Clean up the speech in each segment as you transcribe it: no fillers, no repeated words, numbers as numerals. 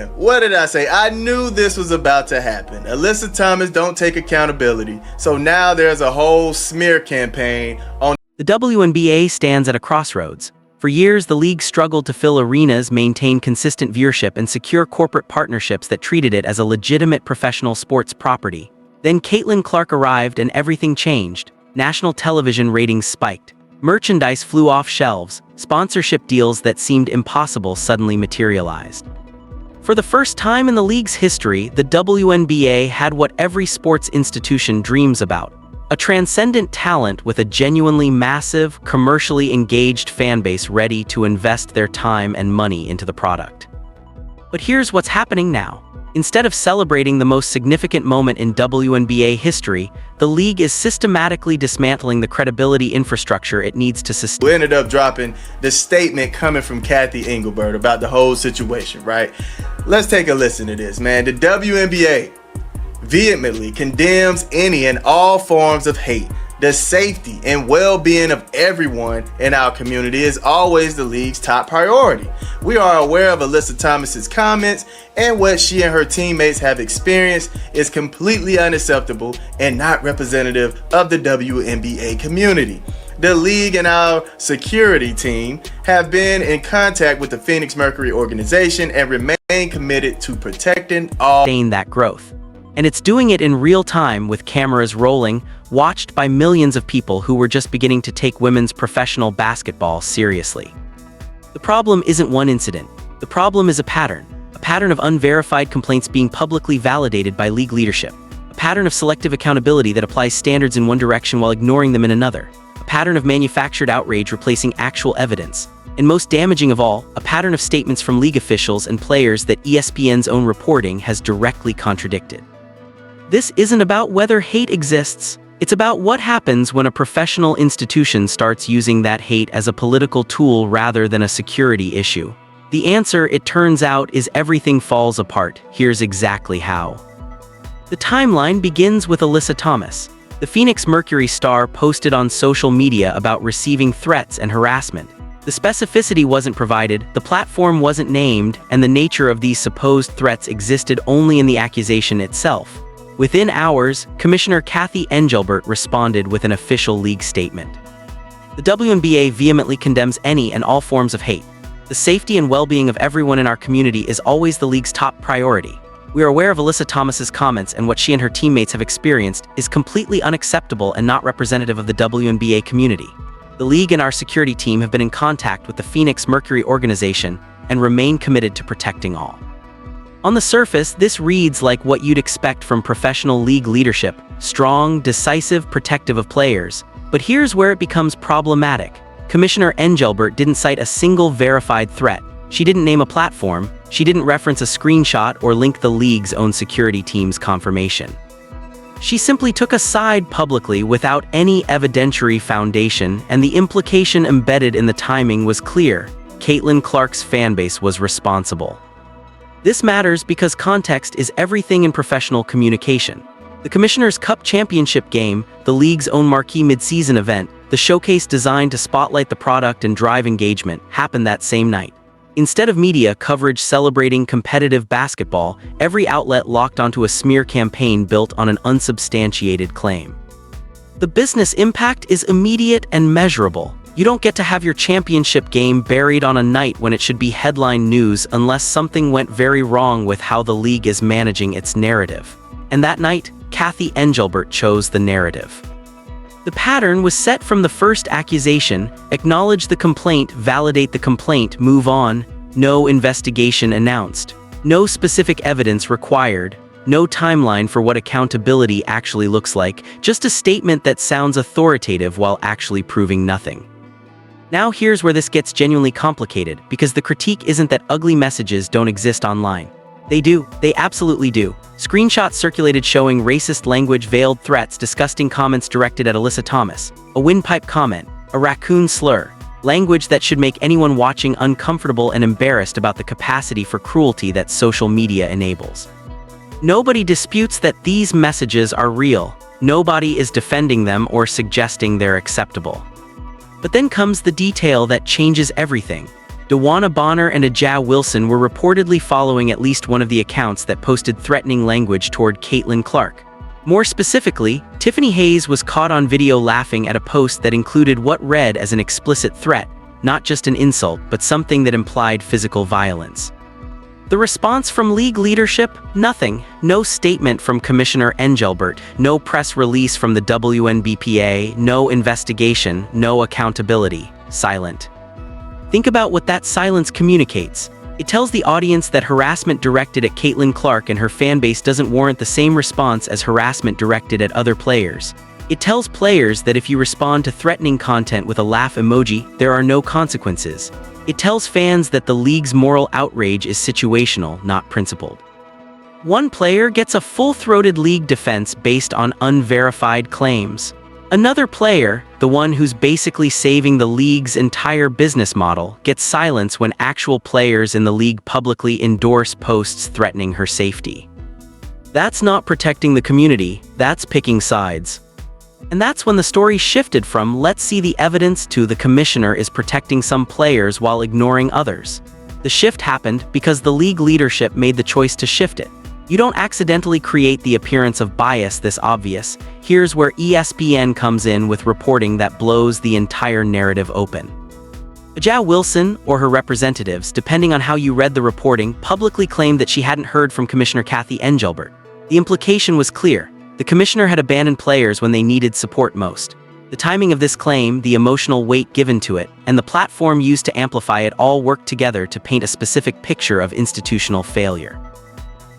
Man, what did I say? I knew this was about to happen. Alyssa Thomas don't take accountability, so now there's a whole smear campaign on. The WNBA stands at a crossroads. For years, the league struggled to fill arenas, maintain consistent viewership, and secure corporate partnerships that treated it as a legitimate professional sports property. Then Caitlin Clark arrived and everything changed. National television ratings spiked. Merchandise flew off shelves. Sponsorship deals that seemed impossible suddenly materialized. For the first time in the league's history, the WNBA had what every sports institution dreams about: a transcendent talent with a genuinely massive, commercially engaged fanbase ready to invest their time and money into the product. But here's what's happening now. Instead of celebrating the most significant moment in WNBA history, the league is systematically dismantling the credibility infrastructure it needs to sustain. We ended up dropping the statement coming from Cathy Engelbert about the whole situation, right? Let's take a listen to this, man. The WNBA vehemently condemns any and all forms of hate. The safety and well-being of everyone in our community is always the league's top priority. We are aware of Alyssa Thomas's comments, and what she and her teammates have experienced is completely unacceptable and not representative of the WNBA community. The league and our security team have been in contact with the Phoenix Mercury organization and remain committed to protecting all that growth. And it's doing it in real time with cameras rolling, watched by millions of people who were just beginning to take women's professional basketball seriously. The problem isn't one incident. The problem is a pattern of unverified complaints being publicly validated by league leadership, a pattern of selective accountability that applies standards in one direction while ignoring them in another, a pattern of manufactured outrage replacing actual evidence, and most damaging of all, a pattern of statements from league officials and players that ESPN's own reporting has directly contradicted. This isn't about whether hate exists. It's about what happens when a professional institution starts using that hate as a political tool rather than a security issue. The answer, it turns out, is everything falls apart. Here's exactly how. The timeline begins with Alyssa Thomas. The Phoenix Mercury star posted on social media about receiving threats and harassment. The specificity wasn't provided, the platform wasn't named, and the nature of these supposed threats existed only in the accusation itself. Within hours, Commissioner Cathy Engelbert responded with an official league statement. The WNBA vehemently condemns any and all forms of hate. The safety and well-being of everyone in our community is always the league's top priority. We are aware of Alyssa Thomas's comments, and what she and her teammates have experienced is completely unacceptable and not representative of the WNBA community. The league and our security team have been in contact with the Phoenix Mercury organization and remain committed to protecting all. On the surface, this reads like what you'd expect from professional league leadership: strong, decisive, protective of players. But here's where it becomes problematic. Commissioner Engelbert didn't cite a single verified threat. She didn't name a platform. She didn't reference a screenshot or link the league's own security team's confirmation. She simply took a side publicly without any evidentiary foundation, and the implication embedded in the timing was clear. Caitlin Clark's fanbase was responsible. This matters because context is everything in professional communication. The Commissioner's Cup Championship game, the league's own marquee mid-season event, the showcase designed to spotlight the product and drive engagement, happened that same night. Instead of media coverage celebrating competitive basketball, every outlet locked onto a smear campaign built on an unsubstantiated claim. The business impact is immediate and measurable. You don't get to have your championship game buried on a night when it should be headline news unless something went very wrong with how the league is managing its narrative. And that night, Cathy Engelbert chose the narrative. The pattern was set from the first accusation: acknowledge the complaint, validate the complaint, move on. No investigation announced. No specific evidence required. No timeline for what accountability actually looks like. Just a statement that sounds authoritative while actually proving nothing. Now here's where this gets genuinely complicated, because the critique isn't that ugly messages don't exist online. They do. They absolutely do. Screenshots circulated showing racist language, veiled threats, disgusting comments directed at Alyssa Thomas, a windpipe comment, a raccoon slur, language that should make anyone watching uncomfortable and embarrassed about the capacity for cruelty that social media enables. Nobody disputes that these messages are real. Nobody is defending them or suggesting they're acceptable. But then comes the detail that changes everything. DeWanna Bonner and Aja Wilson were reportedly following at least one of the accounts that posted threatening language toward Caitlin Clark. More specifically, Tiffany Hayes was caught on video laughing at a post that included what read as an explicit threat, not just an insult, but something that implied physical violence. The response from league leadership? Nothing. No statement from Commissioner Engelbert, no press release from the WNBA, no investigation, no accountability. Silent. Think about what that silence communicates. It tells the audience that harassment directed at Caitlin Clark and her fanbase doesn't warrant the same response as harassment directed at other players. It tells players that if you respond to threatening content with a laugh emoji, there are no consequences. It tells fans that the league's moral outrage is situational, not principled. One player gets a full-throated league defense based on unverified claims. Another player, the one who's basically saving the league's entire business model, gets silence when actual players in the league publicly endorse posts threatening her safety. That's not protecting the community, that's picking sides. And that's when the story shifted from "let's see the evidence" to "the commissioner is protecting some players while ignoring others." The shift happened because the league leadership made the choice to shift it. You don't accidentally create the appearance of bias this obvious. Here's where ESPN comes in with reporting that blows the entire narrative open. Aja Wilson, or her representatives, depending on how you read the reporting, publicly claimed that she hadn't heard from Commissioner Cathy Engelbert. The implication was clear. The commissioner had abandoned players when they needed support most. The timing of this claim, the emotional weight given to it, and the platform used to amplify it all worked together to paint a specific picture of institutional failure.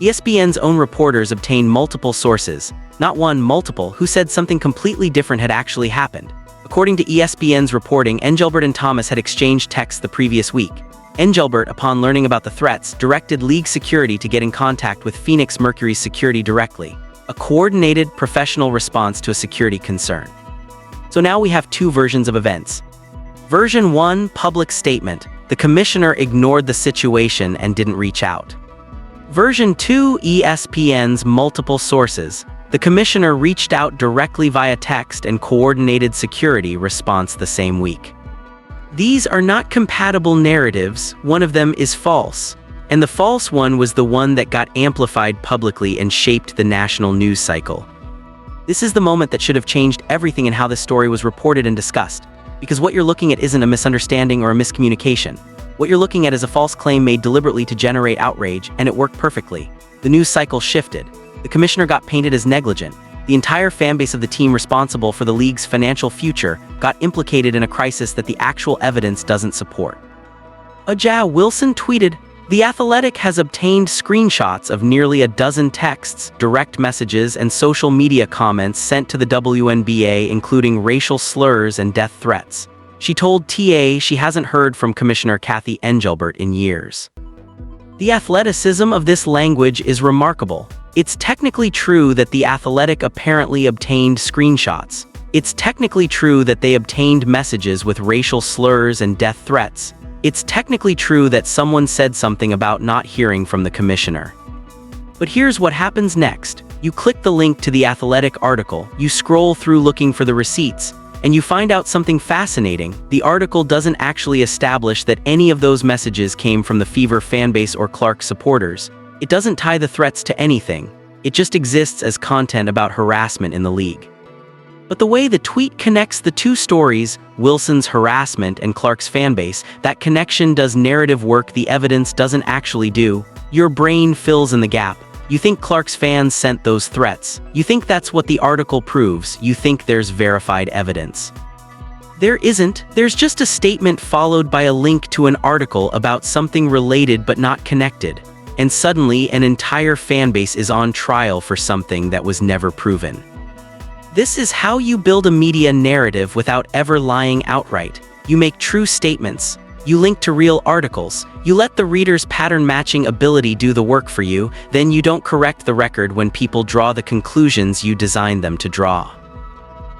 ESPN's own reporters obtained multiple sources, not one, multiple, who said something completely different had actually happened. According to ESPN's reporting, Engelbert and Thomas had exchanged texts the previous week. Engelbert, upon learning about the threats, directed league security to get in contact with Phoenix Mercury's security directly. A coordinated, professional response to a security concern. So now we have two versions of events. Version 1, public statement. The commissioner ignored the situation and didn't reach out. Version 2, ESPN's multiple sources. The commissioner reached out directly via text and coordinated security response the same week. These are not compatible narratives, one of them is false. And the false one was the one that got amplified publicly and shaped the national news cycle. This is the moment that should have changed everything in how this story was reported and discussed. Because what you're looking at isn't a misunderstanding or a miscommunication. What you're looking at is a false claim made deliberately to generate outrage, and it worked perfectly. The news cycle shifted. The commissioner got painted as negligent. The entire fanbase of the team responsible for the league's financial future got implicated in a crisis that the actual evidence doesn't support. Aja Wilson tweeted, "The Athletic has obtained screenshots of nearly a dozen texts, direct messages, and social media comments sent to the WNBA, including racial slurs and death threats." She told TA she hasn't heard from Commissioner Cathy Engelbert in years. The athleticism of this language is remarkable. It's technically true that the Athletic apparently obtained screenshots. It's technically true that they obtained messages with racial slurs and death threats. It's technically true that someone said something about not hearing from the commissioner. But here's what happens next. You click the link to the Athletic article, you scroll through looking for the receipts, and you find out something fascinating. The article doesn't actually establish that any of those messages came from the Fever fanbase or Clark supporters. It doesn't tie the threats to anything. It just exists as content about harassment in the league. But the way the tweet connects the two stories, Wilson's harassment and Clark's fanbase, that connection does narrative work the evidence doesn't actually do. Your brain fills in the gap. You think Clark's fans sent those threats. You think that's what the article proves. You think there's verified evidence. There isn't. There's just a statement followed by a link to an article about something related but not connected. And suddenly an entire fanbase is on trial for something that was never proven. This is how you build a media narrative without ever lying outright. You make true statements. You link to real articles. You let the reader's pattern-matching ability do the work for you, then you don't correct the record when people draw the conclusions you designed them to draw.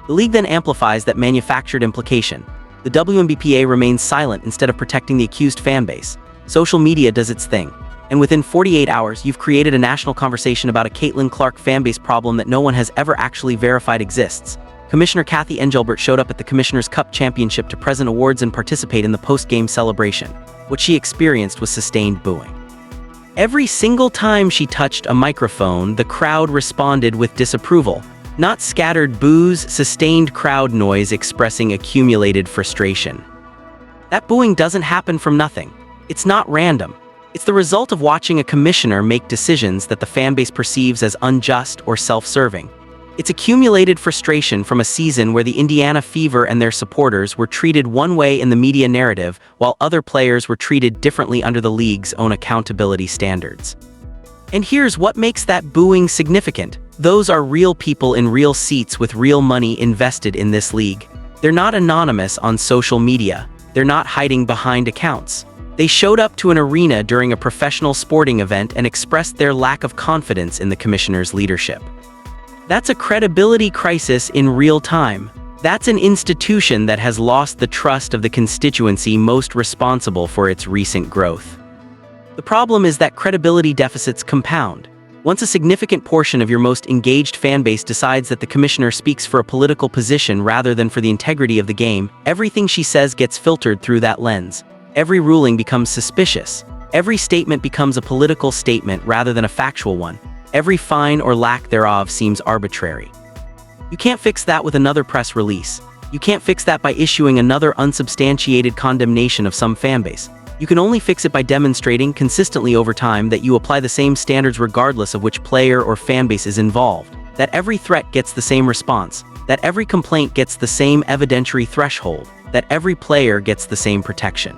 The league then amplifies that manufactured implication. The WNBA remains silent instead of protecting the accused fanbase. Social media does its thing. And within 48 hours, you've created a national conversation about a Caitlin Clark fanbase problem that no one has ever actually verified exists. Commissioner Cathy Engelbert showed up at the Commissioner's Cup Championship to present awards and participate in the post-game celebration. What she experienced was sustained booing. Every single time she touched a microphone, the crowd responded with disapproval, not scattered boos, sustained crowd noise expressing accumulated frustration. That booing doesn't happen from nothing. It's not random. It's the result of watching a commissioner make decisions that the fanbase perceives as unjust or self-serving. It's accumulated frustration from a season where the Indiana Fever and their supporters were treated one way in the media narrative, while other players were treated differently under the league's own accountability standards. And here's what makes that booing significant. Those are real people in real seats with real money invested in this league. They're not anonymous on social media. They're not hiding behind accounts. They showed up to an arena during a professional sporting event and expressed their lack of confidence in the commissioner's leadership. That's a credibility crisis in real time. That's an institution that has lost the trust of the constituency most responsible for its recent growth. The problem is that credibility deficits compound. Once a significant portion of your most engaged fanbase decides that the commissioner speaks for a political position rather than for the integrity of the game, everything she says gets filtered through that lens. Every ruling becomes suspicious. Every statement becomes a political statement rather than a factual one. Every fine or lack thereof seems arbitrary. You can't fix that with another press release. You can't fix that by issuing another unsubstantiated condemnation of some fanbase. You can only fix it by demonstrating consistently over time that you apply the same standards regardless of which player or fanbase is involved, that every threat gets the same response, that every complaint gets the same evidentiary threshold, that every player gets the same protection.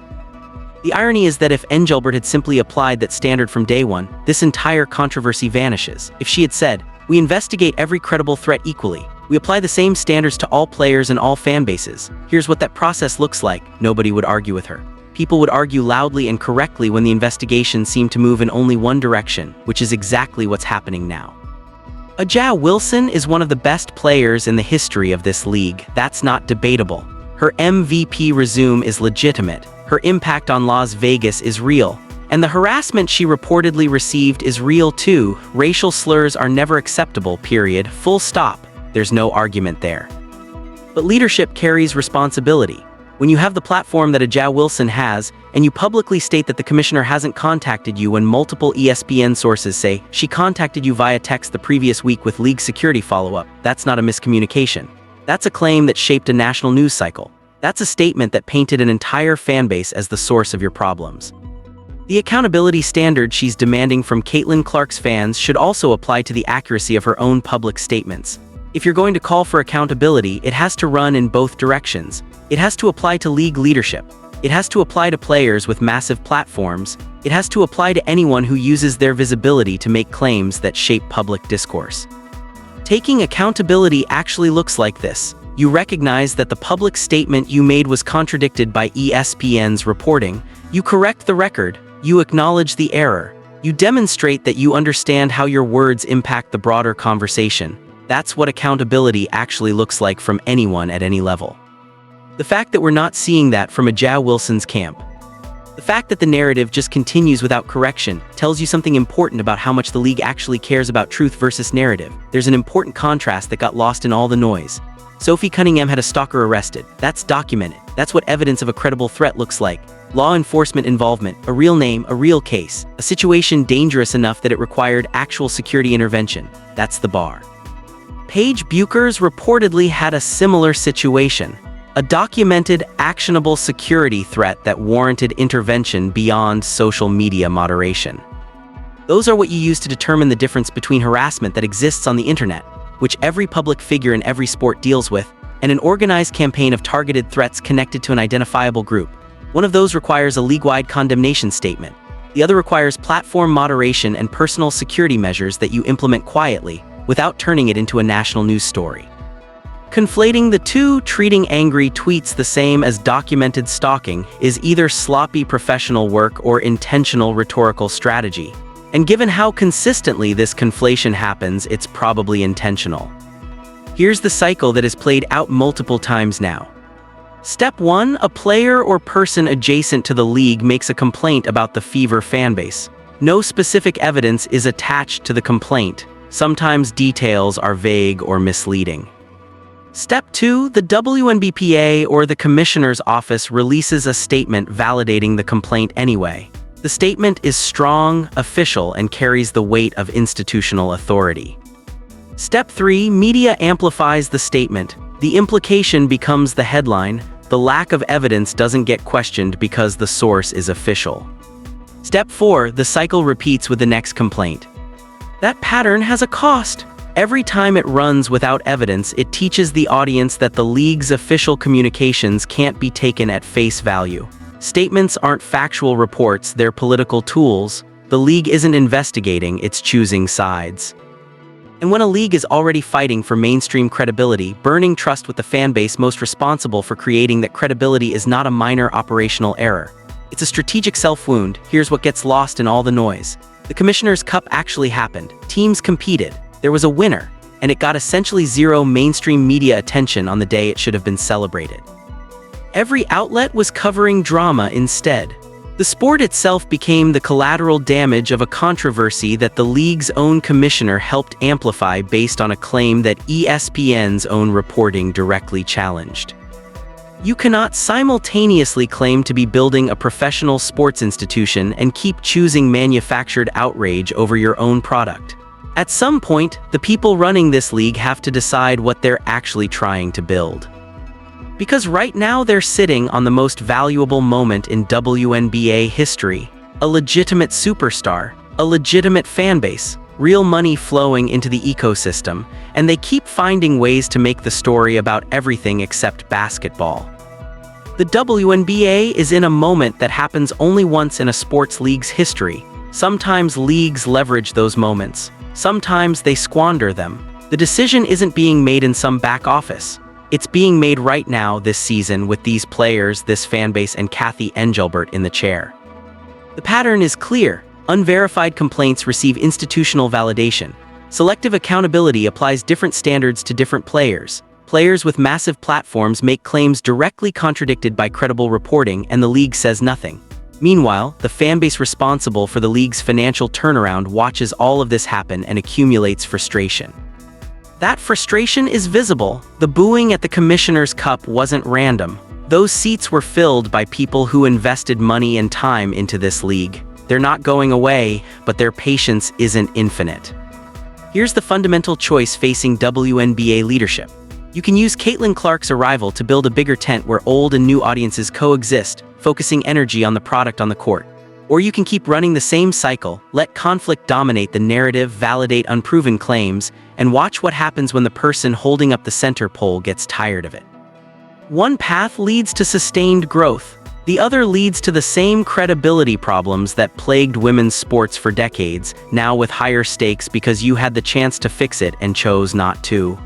The irony is that if Engelbert had simply applied that standard from day one, this entire controversy vanishes. If she had said, "We investigate every credible threat equally. We apply the same standards to all players and all fan bases. Here's what that process looks like," nobody would argue with her. People would argue loudly and correctly when the investigation seemed to move in only one direction, which is exactly what's happening now. A'ja Wilson is one of the best players in the history of this league. That's not debatable. Her MVP resume is legitimate. Her impact on Las Vegas is real. And the harassment she reportedly received is real too. Racial slurs are never acceptable, period. Full stop. There's no argument there. But leadership carries responsibility. When you have the platform that A'ja Wilson has, and you publicly state that the commissioner hasn't contacted you when multiple ESPN sources say she contacted you via text the previous week with league security follow-up, that's not a miscommunication. That's a claim that shaped a national news cycle. That's a statement that painted an entire fanbase as the source of your problems. The accountability standard she's demanding from Caitlin Clark's fans should also apply to the accuracy of her own public statements. If you're going to call for accountability, it has to run in both directions. It has to apply to league leadership. It has to apply to players with massive platforms. It has to apply to anyone who uses their visibility to make claims that shape public discourse. Taking accountability actually looks like this. You recognize that the public statement you made was contradicted by ESPN's reporting. You correct the record. You acknowledge the error. You demonstrate that you understand how your words impact the broader conversation. That's what accountability actually looks like from anyone at any level. The fact that we're not seeing that from A'ja Wilson's camp, the fact that the narrative just continues without correction, tells you something important about how much the league actually cares about truth versus narrative. There's an important contrast that got lost in all the noise. Sophie Cunningham had a stalker arrested. That's documented. That's what evidence of a credible threat looks like. Law enforcement involvement, a real name, a real case, a situation dangerous enough that it required actual security intervention. That's the bar. Paige Buchers reportedly had a similar situation. A documented, actionable security threat that warranted intervention beyond social media moderation. Those are what you use to determine the difference between harassment that exists on the internet, which every public figure in every sport deals with, and an organized campaign of targeted threats connected to an identifiable group. One of those requires a league-wide condemnation statement. The other requires platform moderation and personal security measures that you implement quietly, without turning it into a national news story. Conflating the two, treating angry tweets the same as documented stalking, is either sloppy professional work or intentional rhetorical strategy. And given how consistently this conflation happens, it's probably intentional. Here's the cycle that has played out multiple times now. Step 1, a player or person adjacent to the league makes a complaint about the Fever fanbase. No specific evidence is attached to the complaint. Sometimes details are vague or misleading. Step 2. The WNBA or the Commissioner's Office releases a statement validating the complaint anyway. The statement is strong, official, and carries the weight of institutional authority. Step 3. Media amplifies the statement. The implication becomes the headline. The lack of evidence doesn't get questioned because the source is official. Step 4. The cycle repeats with the next complaint. That pattern has a cost. Every time it runs without evidence, it teaches the audience that the league's official communications can't be taken at face value. Statements aren't factual reports, they're political tools. The league isn't investigating, it's choosing sides. And when a league is already fighting for mainstream credibility, burning trust with the fan base most responsible for creating that credibility is not a minor operational error. It's a strategic self-wound. Here's what gets lost in all the noise. The Commissioner's Cup actually happened. Teams competed. There was a winner, and it got essentially zero mainstream media attention on the day it should have been celebrated. Every outlet was covering drama instead. The sport itself became the collateral damage of a controversy that the league's own commissioner helped amplify based on a claim that ESPN's own reporting directly challenged. You cannot simultaneously claim to be building a professional sports institution and keep choosing manufactured outrage over your own product. At some point, the people running this league have to decide what they're actually trying to build. Because right now they're sitting on the most valuable moment in WNBA history. A legitimate superstar, a legitimate fan base, real money flowing into the ecosystem, and they keep finding ways to make the story about everything except basketball. The WNBA is in a moment that happens only once in a sports league's history. Sometimes leagues leverage those moments. Sometimes they squander them. The decision isn't being made in some back office. It's being made right now this season with these players, this fanbase, and Cathy Engelbert in the chair. The pattern is clear. Unverified complaints receive institutional validation. Selective accountability applies different standards to different players. Players with massive platforms make claims directly contradicted by credible reporting, and the league says nothing. Meanwhile, the fanbase responsible for the league's financial turnaround watches all of this happen and accumulates frustration. That frustration is visible. The booing at the Commissioner's Cup wasn't random. Those seats were filled by people who invested money and time into this league. They're not going away, but their patience isn't infinite. Here's the fundamental choice facing WNBA leadership. You can use Caitlin Clark's arrival to build a bigger tent where old and new audiences coexist, focusing energy on the product on the court. Or you can keep running the same cycle, let conflict dominate the narrative, validate unproven claims, and watch what happens when the person holding up the center pole gets tired of it. One path leads to sustained growth. The other leads to the same credibility problems that plagued women's sports for decades, now with higher stakes because you had the chance to fix it and chose not to.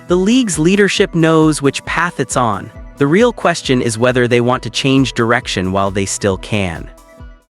The league's leadership knows which path it's on. The real question is whether they want to change direction while they still can.